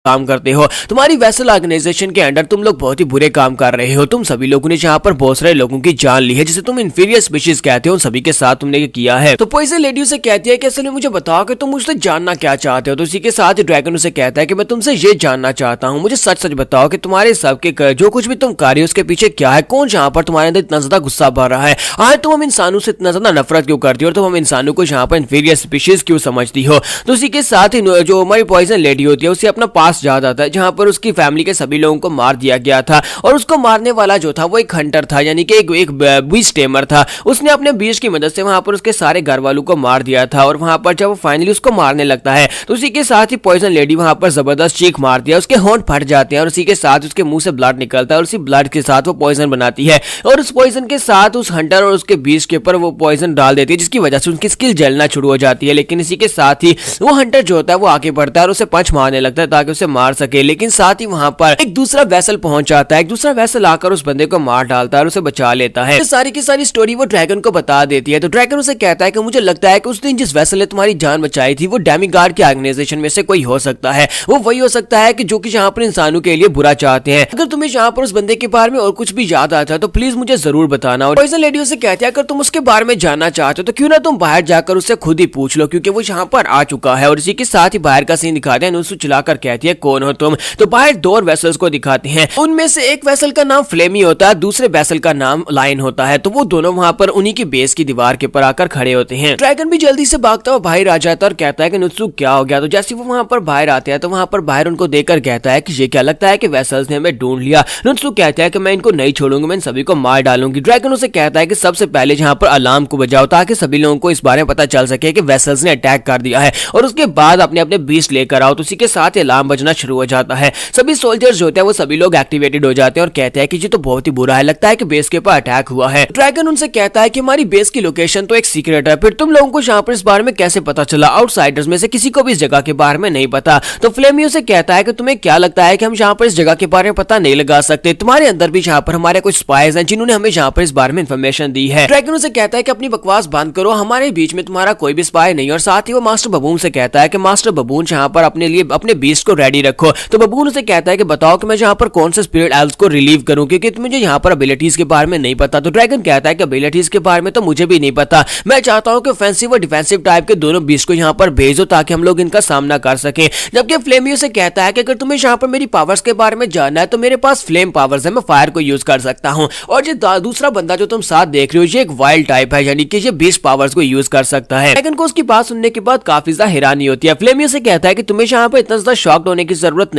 काम करते हो। तुम्हारी वेसल ऑर्गेनाइजेशन के अंडर तुम लोग बहुत ही बुरे काम कर रहे हो। तुम सभी लोगों ने यहाँ पर बहुत सारे लोगों की जान ली है, जिसे तुम इंफीरियर स्पीशीज कहते हो, उन सभी के साथ तुमने ये किया है। तो पॉइजन लेडी उसे कहती है कि असल में मुझे बताओ कि तुम मुझसे जानना क्या चाहते हो। तो इसी के साथ ही ड्रैगन उसे कहता है कि मैं तुमसे ये जानना चाहता हूँ, मुझे सच सच बताओ कि तुम्हारे सबके जो कुछ भी तुम कर रहे हो उसके पीछे क्या है, कौन यहाँ पर तुम्हारे अंदर इतना ज्यादा गुस्सा भर रहा है। हाँ, तुम हम इंसानों से इतना ज्यादा नफरत क्यों करती हो और तुम हम इंसानों को यहाँ पर इंफीरियर स्पीशीज क्यों समझती हो। तो इसी के साथ ही जो हमारी पॉइजन लेडी होती है उसे अपना पास याद आता है, जहाँ पर उसकी फैमिली के सभी लोगों को मार दिया गया था और उसको मारने वाला जो था वो एक हंटर था, यानी कि एक बीस्ट टेमर था। उसने अपने बीस्ट की मदद से वहां पर उसके सारे घर वालों को मार दिया था और वहां पर जब वो फाइनली उसको मारने लगता है तो उसी के साथ ही पॉइजन लेडी वहां पर जबरदस्त चीख मार दिया, उसके होंठ फट जाते हैं और उसी के साथ उसके मुंह से ब्लड निकलता है और उसी ब्लड के साथ वो पॉइजन बनाती है और उस पॉइजन के साथ उस हंटर और उसके बीस्ट के ऊपर वो पॉइजन डाल देती है, जिसकी वजह से उनकी स्किल जलना शुरू हो जाती है। लेकिन इसी के साथ ही वो हंटर जो होता है वो आगे बढ़ता है और उसे पंच मारने लगता है ताकि उसे मार सके। लेकिन साथ ही वहां पर एक दूसरा वेसल पहुंच जाता है, एक दूसरा वेसल आकर उस बंदे को मार डालता है और उसे बचा लेता है। सारी की सारी स्टोरी वो ड्रैगन को बता देती है। तो ड्रैगन उसे कहता है कि मुझे लगता है कि उस दिन जिस वेसल ने तुम्हारी जान बचाई थी वो डेमिगार्ड की ऑर्गेनाइजेशन में से कोई हो सकता है। वो वही हो सकता है कि जो कि यहाँ पर इंसानों के लिए बुरा चाहते हैं। अगर तुम्हें यहाँ पर उस बंदे के बारे में और कुछ भी याद आता है तो प्लीज मुझे जरूर बताना। और पॉइजन लेडी उसे कहती है अगर तुम उसके बारे में जानना चाहते हो तो क्यों ना तुम बाहर जाकर उससे खुद ही पूछ लो, क्योंकि वो यहाँ पर आ चुका है। और इसी के साथ ही बाहर का सीन दिखाते हैं, नुसु चलाकर कहती है कौन हो तुम। तो बाहर दो और वेसल्स को दिखाते हैं, उनमें से एक वेसल का नाम फ्लेमी होता है, दूसरे वेसल का नाम लाइन होता है। तो वो दोनों वहां पर उन्हीं की बेस की दीवार के ऊपर आकर खड़े होते हैं। ड्रैगन भी जल्दी से भागता हुआ बाहर आ जाता है और कहता है कि नुत्सु क्या हो गया। तो जैसे वो वहां पर बाहर आते हैं तो वहां पर बाहर उनको देखकर कहता है कि ये क्या लगता है कि वेसल्स ने हमें ढूंढ लिया। नुत्सु कहता है कि मैं इनको नहीं छोड़ूंगी, मैं इन सभी को मार डालूंगी। ड्रैगन उसे कहता है कि सबसे पहले यहाँ पर अलार्म को बजाओ ताकि सभी लोगों को इस बारे में पता चल सके कि वेसल्स ने अटैक कर दिया है, और उसके बाद अपने अपने बीस्ट लेकर आओ। तो उसी के साथ अलार्म बजना शुरू हो जाता है। सभी सोल्जर्स जो होते हैं वो सभी लोग एक्टिवेटेड हो जाते हैं और कहते हैं कि ये तो बहुत ही बुरा है, लगता है कि बेस के ऊपर अटैक हुआ है। ड्रैगन उनसे कहता है कि हमारी बेस की लोकेशन तो एक सीक्रेट है, फिर तुम लोगों को यहाँ पर इस बारे में कैसे पता चला। आउटसाइडर्स में से किसी को भी इस जगह के बारे में नहीं पता। तो फ्लेमियो से कहता है कि तुम्हें क्या लगता है कि हम यहाँ पर इस जगह के बारे में पता नहीं लगा सकते। तुम्हारे अंदर भी यहाँ पर हमारे कुछ स्पाइज हैं जिन्होंने हमें यहाँ पर इस बारे में इंफॉर्मेशन दी है। ड्रैगन उसे कहता है कि अपनी बकवास बंद करो, हमारे बीच में तुम्हारा कोई भी स्पाई नहीं। और साथ ही वो मास्टर बबून से कहता है कि मास्टर बबून यहाँ पर अपने लिए अपने बीस्ट को रेडी रखो। तो बबून उसे कहता है कि बताओ कि मैं यहाँ पर कौन से स्पिरिट एल्व्स को रिलीव करूं, क्योंकि मुझे यहाँ पर एबिलिटीज के बारे में नहीं पता। तो ड्रैगन कहता है कि एबिलिटीज के बारे में तो मुझे भी नहीं पता, मैं चाहता हूँ कि ऑफेंसिव और डिफेंसिव टाइप के दोनों बीस्ट को यहाँ पर भेजो ताकि हम लोग इनका सामना कर सके। जबकि फ्लेमियो से कहता है कि अगर तुम्हें यहाँ पर मेरी पावर्स के बारे में जानना है तो मेरे पास फ्लेम पावर्स है, मैं फायर को यूज कर सकता हूँ। और ये दूसरा बंदा जो तुम साथ देख रहे हो ये एक वाइल्ड टाइप है, यानी कि ये बीस्ट पावर्स को यूज कर सकता है। ड्रैगन को उसकी बात सुनने के बाद काफी ज्यादा हैरानी होती है। फ्लेमियो से कहता है कि तुम्हें यहाँ पर इतना ज्यादा शॉक्ड होने की जरूरत